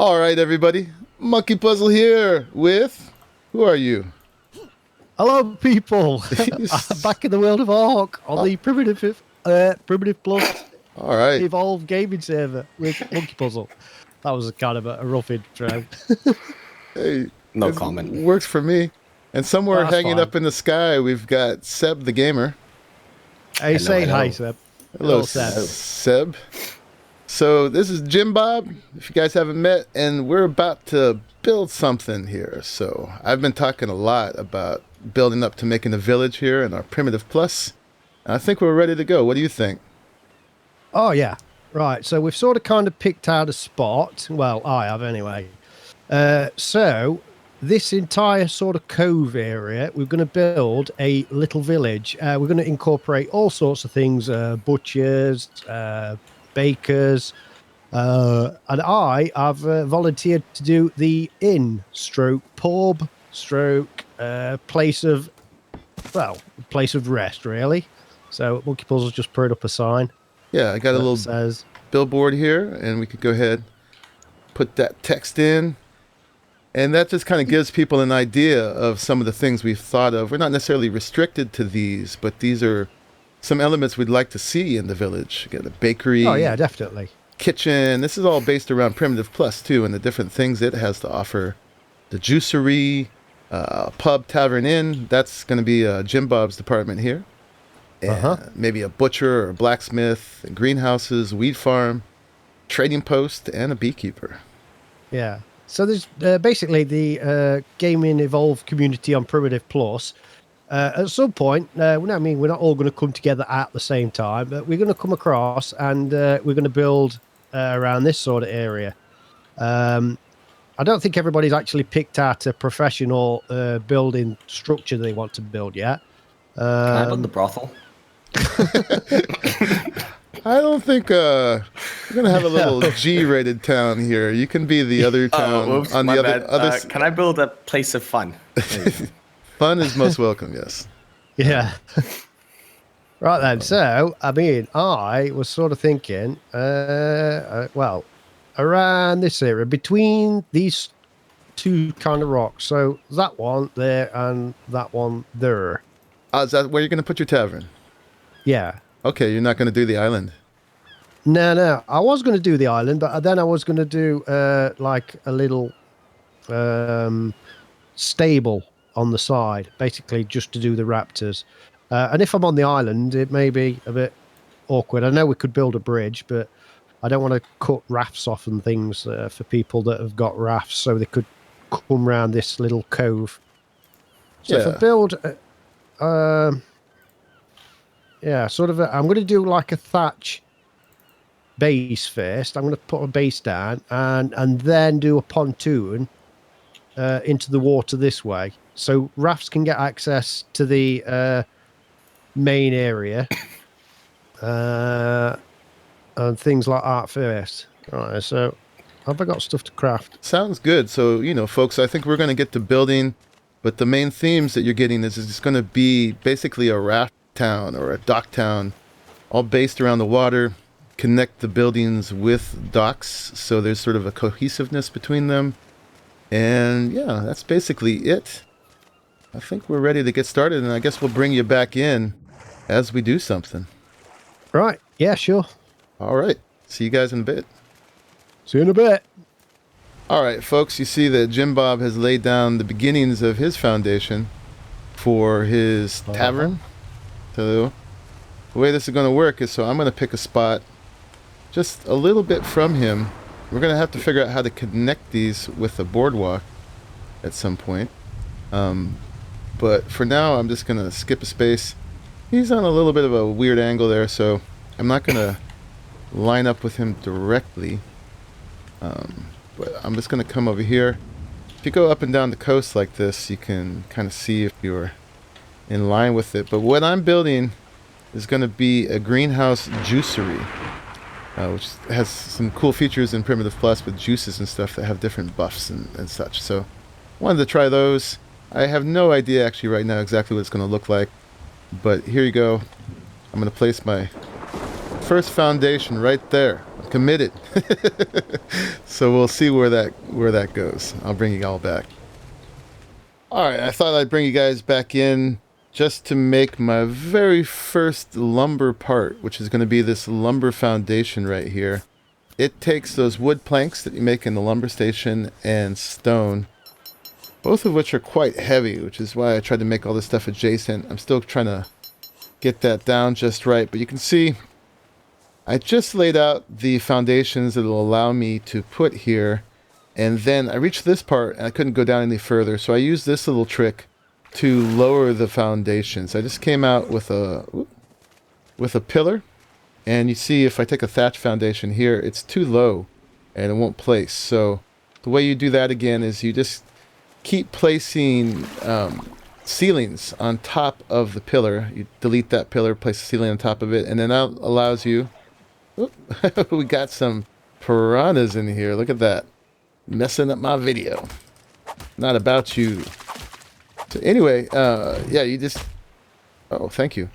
All right, everybody. Monkeypuzzle here with... Who are you? Hello, people. I'm back in the world of ARK on the Primitive Plus All right. Evolved Gaming Server with Monkeypuzzle. That was kind of a rough intro. Hey, No comment. Works for me. And somewhere That's hanging fine. up in the sky, we've got Seb the gamer. Hey, say hello. hi, Seb. Hello, Seb. Seb. So this is Jimbob, if you guys haven't met, and we're about to build something here. So I've been talking a lot about building up to making a village here in our Primitive Plus. And I think we're ready to go. What do you think? Oh, yeah. Right. So we've sort of kind of picked out a spot. Well, I have anyway. So this entire sort of cove area, we're going to build a little village. We're going to incorporate all sorts of things, butchers, bakers, and I have volunteered to do the inn stroke pub stroke place of rest, really. So Monkeypuzzle's just put up a sign. Yeah, I got a little says billboard here, and we could go ahead, put that text in. And that just kind of gives people an idea of some of the things we've thought of. We're not necessarily restricted to these, but these are some elements we'd like to see in the village. Get a bakery. Oh, yeah, definitely. Kitchen. This is all based around Primitive Plus, too, and the different things it has to offer. The Juicery, pub, tavern, inn. That's going to be Jimbob's department here. And maybe a butcher or a blacksmith, and greenhouses, weed farm, trading post, and a beekeeper. Yeah. So there's basically the Gaming Evolved community on Primitive Plus. At some point, we're not all going to come together at the same time, but we're going to come across and we're going to build around this sort of area. I don't think everybody's actually picked out a professional building structure they want to build yet. Can I build the brothel? I don't think we're going to have a little G-rated town here. You can be the other town on the other can I build a place of fun? Fun is most welcome, yes. Yeah. Right then. So, I mean, I was sort of thinking, around this area, between these two kind of rocks. So that one there and that one there. Is that where you're going to put your tavern? Yeah. Okay, you're not going to do the island. No. I was going to do the island, but then I was going to do like a little stable on the side, basically just to do the raptors. And if I'm on the island, it may be a bit awkward. I know we could build a bridge, but I don't want to cut rafts off and things for people that have got rafts, so they could come round this little cove. So if I build... I'm going to do like a thatch base first. I'm going to put a base down and then do a pontoon into the water this way. So rafts can get access to the main area and things like that first. Right, so have I got stuff to craft? Sounds good. So, folks, I think we're going to get to building, but the main themes that you're getting is it's going to be basically a raft town or a dock town, all based around the water, connect the buildings with docks, so there's sort of a cohesiveness between them. And yeah, that's basically it. I think we're ready to get started, and I guess we'll bring you back in as we do something. Right, yeah, sure. All right, see you guys in a bit. See you in a bit. All right, folks, you see that Jimbob has laid down the beginnings of his foundation for his tavern. So the way this is going to work is, so I'm going to pick a spot just a little bit from him. We're going to have to figure out how to connect these with the boardwalk at some point. But for now, I'm just going to skip a space. He's on a little bit of a weird angle there, so I'm not going to line up with him directly. But I'm just going to come over here. If you go up and down the coast like this, you can kind of see if you're in line with it. But what I'm building is going to be a greenhouse juicery, which has some cool features in Primitive Plus with juices and stuff that have different buffs and such. So wanted to try those. I have no idea actually right now exactly what it's going to look like, but here you go. I'm going to place my first foundation right there. committed. So we'll see where that goes. I'll bring you all back. All right, I thought I'd bring you guys back in just to make my very first lumber part, which is going to be this lumber foundation right here. It takes those wood planks that you make in the lumber station and stone, both of which are quite heavy, which is why I tried to make all this stuff adjacent. I'm still trying to get that down just right, but you can see I just laid out the foundations that will allow me to put here, and then I reached this part and I couldn't go down any further, so I used this little trick to lower the foundations. I just came out with a pillar, and you see if I take a thatch foundation here, it's too low and it won't place. So the way you do that again is you just keep placing ceilings on top of the pillar. You delete that pillar, place a ceiling on top of it, and then that allows you... we got some piranhas in here. Look at that. Messing up my video. Not about you. So anyway, yeah, you just... Oh, thank you.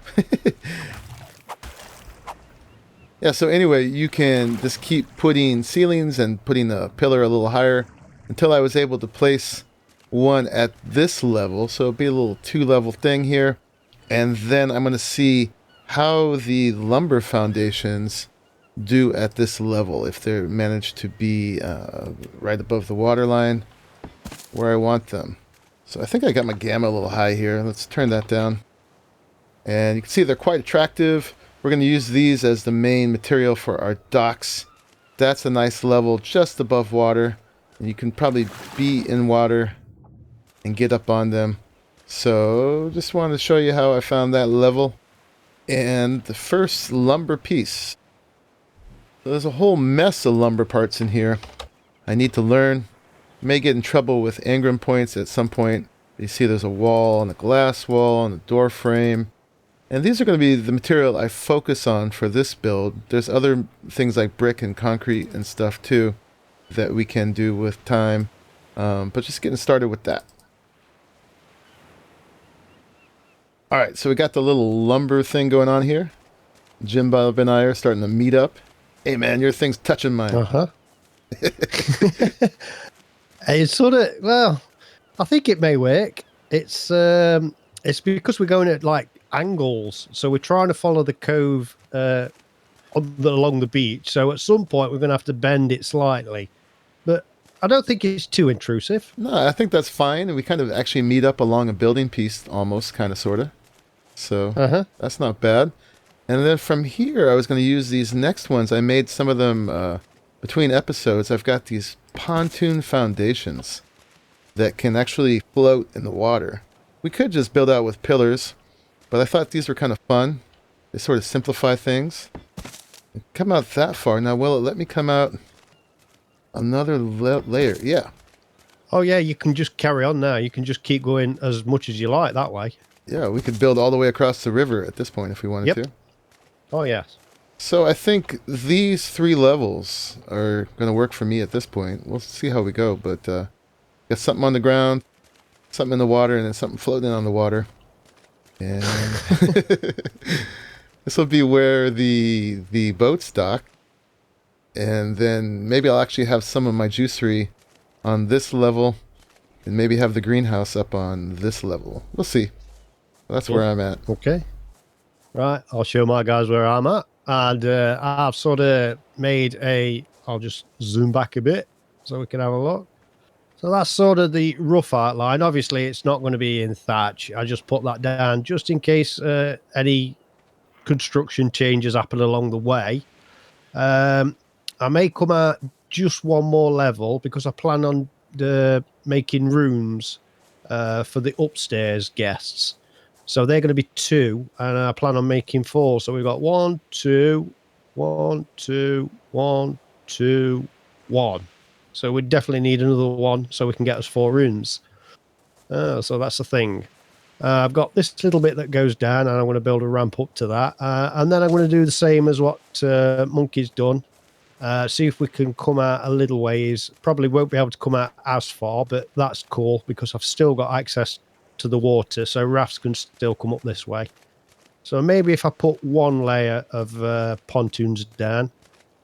Yeah, so anyway, you can just keep putting ceilings and putting the pillar a little higher until I was able to place one at this level. So it'll be a little 2-level thing here. And then I'm going to see how the lumber foundations do at this level, if they manage to be right above the water line where I want them. So I think I got my gamma a little high here. Let's turn that down. And you can see they're quite attractive. We're going to use these as the main material for our docks. That's a nice level just above water. And you can probably be in water and get up on them. So just wanted to show you how I found that level. And the first lumber piece. So there's a whole mess of lumber parts in here. I need to learn. May get in trouble with engram points at some point. You see there's a wall and a glass wall and a door frame. And these are going to be the material I focus on for this build. There's other things like brick and concrete and stuff too that we can do with time. But just getting started with that. Alright, so we got the little lumber thing going on here. Jimbob and I are starting to meet up. Hey man, your thing's touching mine. Uh-huh. It's sort of, well, I think it may work. It's because we're going at like angles, so we're trying to follow the cove along the beach. So at some point we're going to have to bend it slightly, but I don't think it's too intrusive. No, I think that's fine. And we kind of actually meet up along a building piece, almost, kind of, sort of. So that's not bad. And then from here, I was going to use these next ones. I made some of them between episodes. I've got these pontoon foundations that can actually float in the water. We could just build out with pillars, but I thought these were kind of fun. They sort of simplify things. Come out that far. Now, will it let me come out another layer? Yeah. Oh, yeah, you can just carry on now. You can just keep going as much as you like that way. Yeah, we could build all the way across the river at this point if we wanted to. Oh, yes. So I think these 3 levels are going to work for me at this point. We'll see how we go, but got something on the ground, something in the water, and then something floating on the water. And this will be where the boats dock. And then maybe I'll actually have some of my juicery on this level, and maybe have the greenhouse up on this level. We'll see. That's where I'm at. Okay. Right, I'll show my guys where I'm at. And I've sort of made I'll just zoom back a bit so we can have a look. So that's sort of the rough outline. Obviously, it's not going to be in thatch. I just put that down just in case any construction changes happen along the way. I may come out just one more level because I plan on making rooms for the upstairs guests. So they're going to be 2, and I plan on making 4. So we've got 1, 2, 1, 2, 1, 2, 1. So we definitely need another 1 so we can get us 4 rooms. So that's the thing. I've got this little bit that goes down, and I'm going to build a ramp up to that. And then I'm going to do the same as what Monkey's done. See if we can come out a little ways. Probably won't be able to come out as far, but that's cool because I've still got access to the water, so rafts can still come up this way. So maybe if I put 1 layer of pontoons down,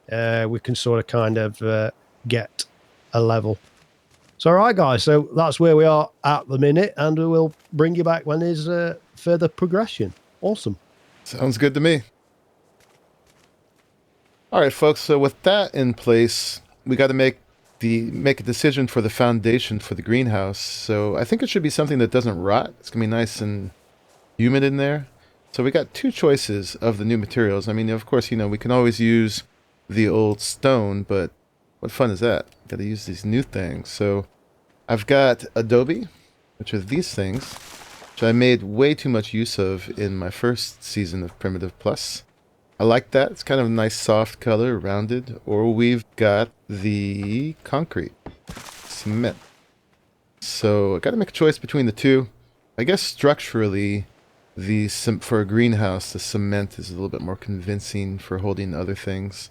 we can sort of kind of get a level. So, all right, guys. So that's where we are at the minute, and we'll bring you back when there's further progression. Awesome. Sounds good to me. All right, folks. So with that in place, we got to make a decision for the foundation for the greenhouse. So I think it should be something that doesn't rot. It's gonna be nice and humid in there. So we got two choices of the new materials. I mean, of course, we can always use the old stone, but what fun is that? Got to use these new things. So I've got adobe, which are these things, which I made way too much use of in my first season of Primitive Plus. I like that. It's kind of a nice soft color, rounded. Or we've got the concrete, cement. So I got to make a choice between the two. I guess structurally, for a greenhouse, the cement is a little bit more convincing for holding other things.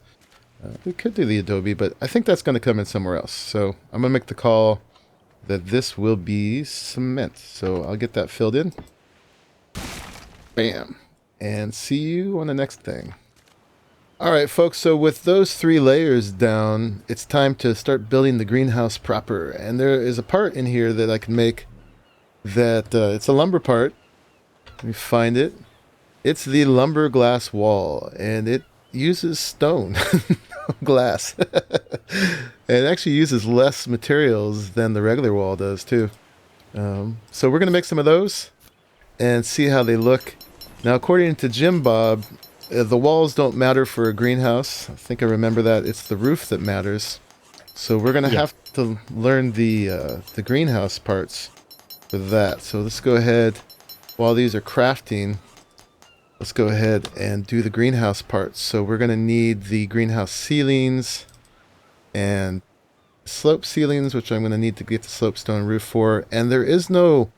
We could do the adobe, but I think that's going to come in somewhere else. So I'm going to make the call that this will be cement. So I'll get that filled in. Bam. And see you on the next thing. All right, folks. So with those 3 layers down, it's time to start building the greenhouse proper. And there is a part in here that I can make that it's a lumber part. Let me find it. It's the lumber glass wall, and it uses stone glass. It actually uses less materials than the regular wall does too. So we're gonna make some of those and see how they look. Now, according to Jimbob, the walls don't matter for a greenhouse. I think I remember that. It's the roof that matters. So we're gonna have to learn the greenhouse parts for that. So let's go ahead, while these are crafting, let's go ahead and do the greenhouse parts. So we're going to need the greenhouse ceilings and slope ceilings, which I'm going to need to get the slopestone roof for. And there is no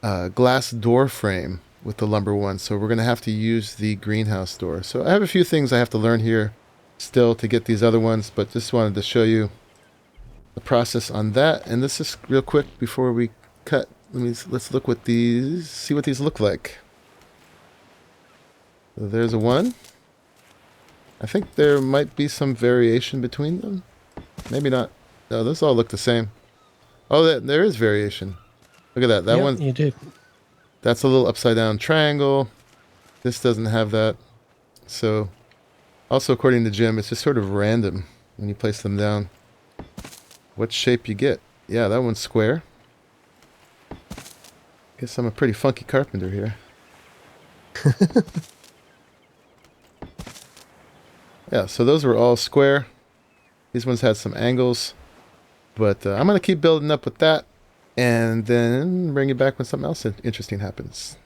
glass door frame with the lumber one, so we're going to have to use the greenhouse door. So I have a few things I have to learn here still to get these other ones, but just wanted to show you the process on that. And this is real quick before we cut. Let's look what these, see what these look like. So there's a one. I think there might be some variation between them. Maybe not. No, those all look the same. Oh, there is variation. Look at that. That one. You do. That's a little upside down triangle. This doesn't have that. So, also according to Jim, it's just sort of random when you place them down. What shape you get. Yeah, that one's square. Guess I'm a pretty funky carpenter here. Yeah, so those were all square. These ones had some angles. But I'm going to keep building up with that. And then bring you back when something else interesting happens.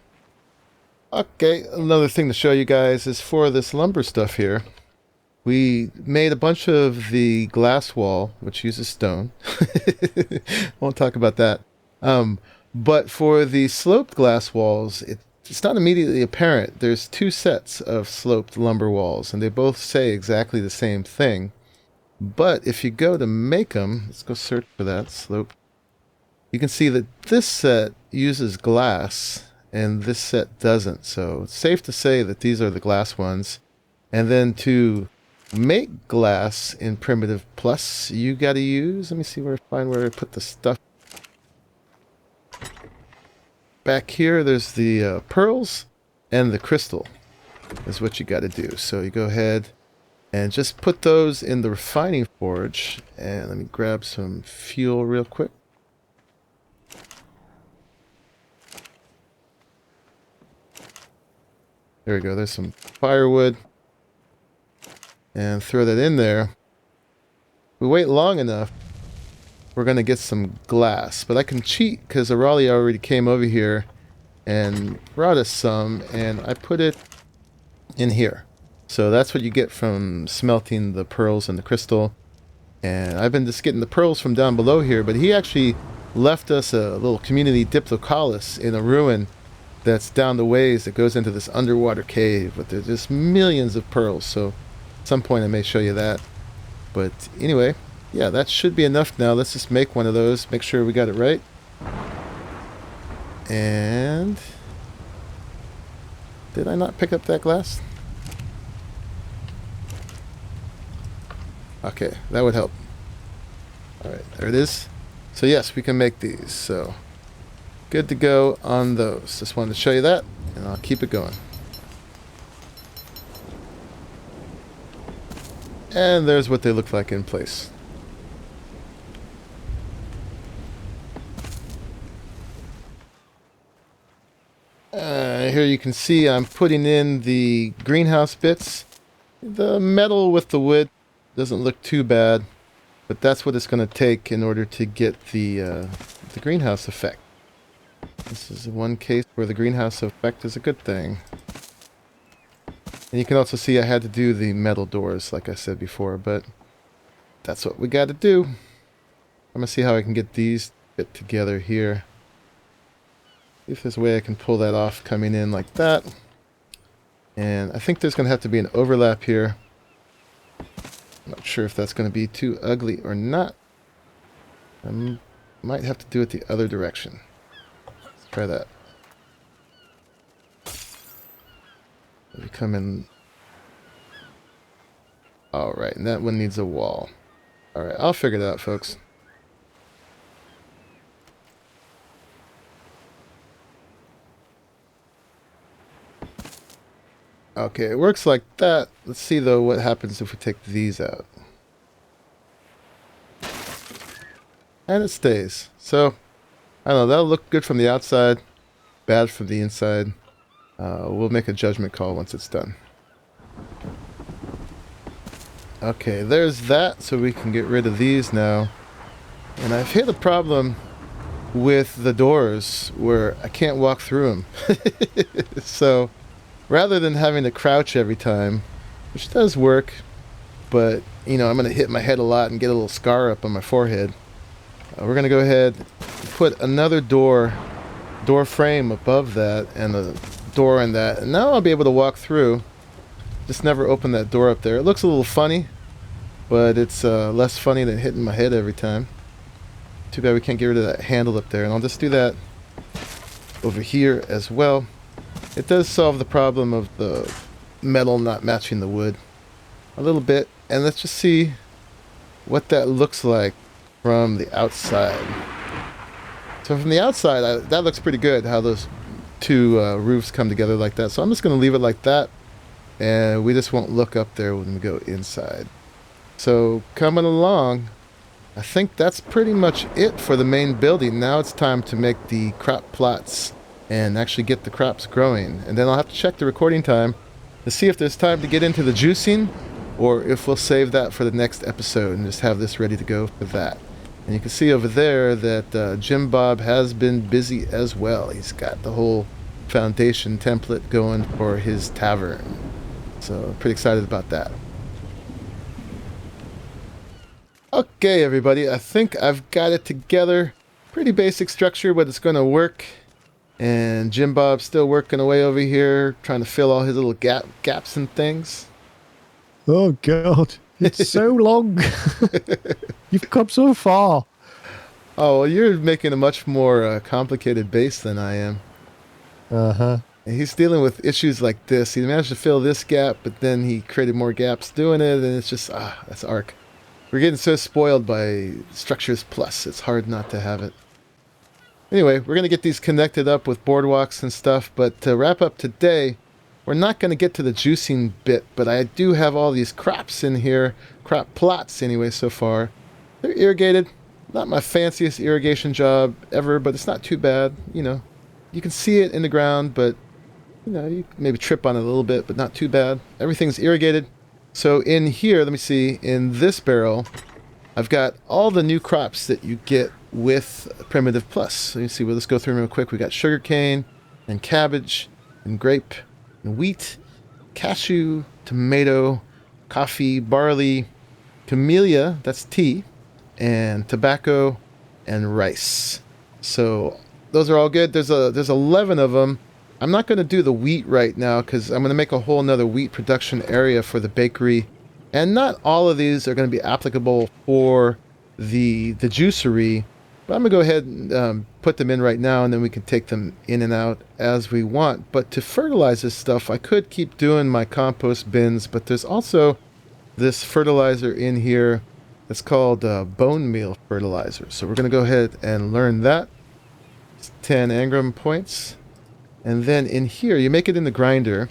Okay, another thing to show you guys is for this lumber stuff here. We made a bunch of the glass wall, which uses stone. Won't talk about that. But for the sloped glass walls, it's not immediately apparent. There's 2 sets of sloped lumber walls, and they both say exactly the same thing. But if you go to make them, let's go search for that, slope. You can see that this set uses glass, and this set doesn't. So it's safe to say that these are the glass ones. And then to make glass in Primitive Plus, you got to use, let me see find where I put the stuff. Back here, there's the pearls and the crystal is what you got to do. So you go ahead and just put those in the refining forge. And let me grab some fuel real quick. There we go. There's some firewood. And throw that in there. We wait long enough, we're going to get some glass. But I can cheat because Arali already came over here and brought us some. And I put it in here. So that's what you get from smelting the pearls and the crystal. And I've been just getting the pearls from down below here. But he actually left us a little community diplocaulus in a ruin that's down the ways that goes into this underwater cave. But there's just millions of pearls. So at some point I may show you that. But anyway, yeah, that should be enough now. Let's just make one of those. Make sure we got it right. And did I not pick up that glass? Okay, that would help. All right, there it is. So yes, we can make these. So good to go on those. Just wanted to show you that, and I'll keep it going. And there's what they look like in place. Here you can see I'm putting in the greenhouse bits. The metal with the wood doesn't look too bad, but that's what it's going to take in order to get the greenhouse effect. This is one case where the greenhouse effect is a good thing. And you can also see I had to do the metal doors, like I said before, but that's what we got to do. I'm going to see how I can get these fit together here. See if there's a way I can pull that off coming in like that. And I think there's going to have to be an overlap here. I'm not sure if that's going to be too ugly or not. I might have to do it the other direction. Let's try that. We come in. Alright, and that one needs a wall. Alright, I'll figure it out, folks. Okay, it works like that. Let's see, though, what happens if we take these out. And it stays. So, I don't know, that'll look good from the outside, bad from the inside. We'll make a judgment call once it's done. Okay, there's that, so we can get rid of these now. And I've hit a problem with the doors where I can't walk through them. So, rather than having to crouch every time, which does work, but, you know, I'm going to hit my head a lot and get a little scar up on my forehead. We're going to go ahead and put another door frame above that and a door in that, and now I'll be able to walk through. Just never open that door up there. It looks a little funny, but it's less funny than hitting my head every time. Too bad we can't get rid of that handle up there, and I'll just do that over here as well. It does solve the problem of the metal not matching the wood a little bit, and let's just see what that looks like from the outside. So from the outside, that looks pretty good, how those two roofs come together like that. So I'm just going to leave it like that, and we just won't look up there when we go inside. So coming along, I think that's pretty much it for the main building. Now it's time to make the crop plots and actually get the crops growing. And then I'll have to check the recording time to see if there's time to get into the juicing, or if we'll save that for the next episode and just have this ready to go for that. And you can see over there that Jimbob has been busy as well. He's got the whole foundation template going for his tavern. So pretty excited about that. Okay, everybody, I think I've got it together. Pretty basic structure, but it's going to work. And Jimbob's still working away over here, trying to fill all his little gaps and things. Oh, God. It's so long. You've come so far. Oh, well, you're making a much more complicated base than I am. Uh-huh. And he's dealing with issues like this. He managed to fill this gap, but then he created more gaps doing it, and it's just, that's ARK. We're getting so spoiled by Structures Plus, it's hard not to have it. Anyway, we're going to get these connected up with boardwalks and stuff, but to wrap up today, we're not going to get to the juicing bit, but I do have all these crops in here, crop plots anyway so far. They're irrigated. Not my fanciest irrigation job ever, but it's not too bad, you know. You can see it in the ground, but, you know, you can maybe trip on it a little bit, but not too bad. Everything's irrigated. So in here, let me see, in this barrel, I've got all the new crops that you get with Primitive Plus. So you see, well, let's go through them real quick. We got sugarcane and cabbage and grape and wheat, cashew, tomato, coffee, barley, camellia, that's tea, and tobacco and rice. So those are all good. There's 11 of them. I'm not going to do the wheat right now because I'm going to make a whole nother wheat production area for the bakery. And not all of these are going to be applicable for the juicery. But I'm going to go ahead and put them in right now, and then we can take them in and out as we want. But to fertilize this stuff, I could keep doing my compost bins, but there's also this fertilizer in here. It's called bone meal fertilizer. So we're going to go ahead and learn that. It's 10 engram points. And then in here, you make it in the grinder.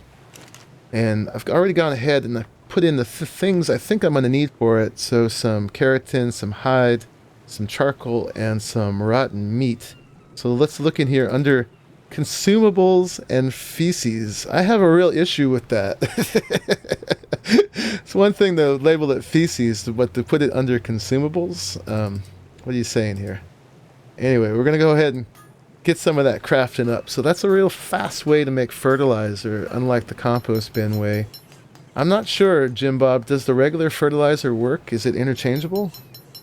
And I've already gone ahead and I put in the things I think I'm going to need for it. So some keratin, some hide, some charcoal, and some rotten meat. So let's look in here under consumables and feces. I have a real issue with that. It's one thing to label it feces, but to put it under consumables, what are you saying here? Anyway, we're going to go ahead and get some of that crafting up. So that's a real fast way to make fertilizer, unlike the compost bin way. I'm not sure, Jimbob, does the regular fertilizer work? Is it interchangeable?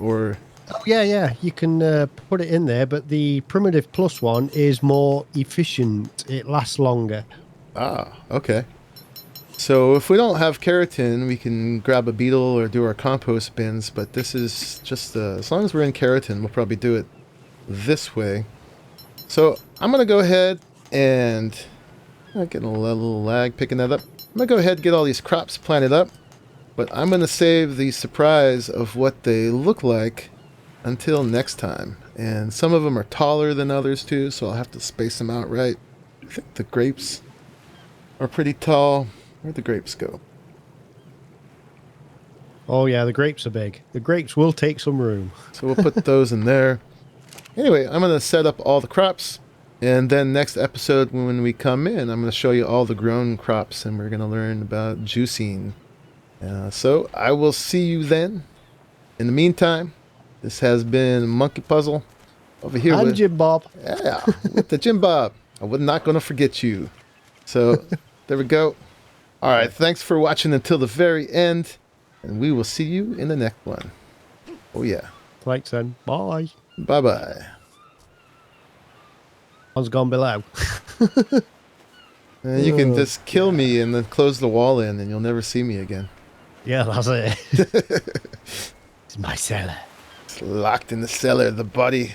Or... Oh, yeah. You can put it in there, but the primitive plus one is more efficient. It lasts longer. Ah, okay. So if we don't have keratin, we can grab a beetle or do our compost bins, but this is just, as long as we're in keratin, we'll probably do it this way. So I'm going to go ahead and... I'm getting a little lag picking that up. I'm going to go ahead and get all these crops planted up, but I'm going to save the surprise of what they look like until next time. And some of them are taller than others too, so I'll have to space them out right. I think the grapes are pretty tall. Where'd the grapes go? Oh, yeah, the grapes are big. The grapes will take some room. So we'll put those in there. Anyway, I'm going to set up all the crops. And then next episode, when we come in, I'm going to show you all the grown crops. And we're going to learn about juicing. So I will see you then. In the meantime, this has been Monkeypuzzle. Over here And with... Jimbob. Yeah, with the Jimbob. I was not going to forget you. So there we go. All right, thanks for watching until the very end. And we will see you in the next one. Oh, yeah. Thanks, then. Bye. Bye-bye. One's gone below. You can just kill me and then close the wall in and you'll never see me again. Yeah, that's it. It's my cellar. It's locked in the cellar, the body.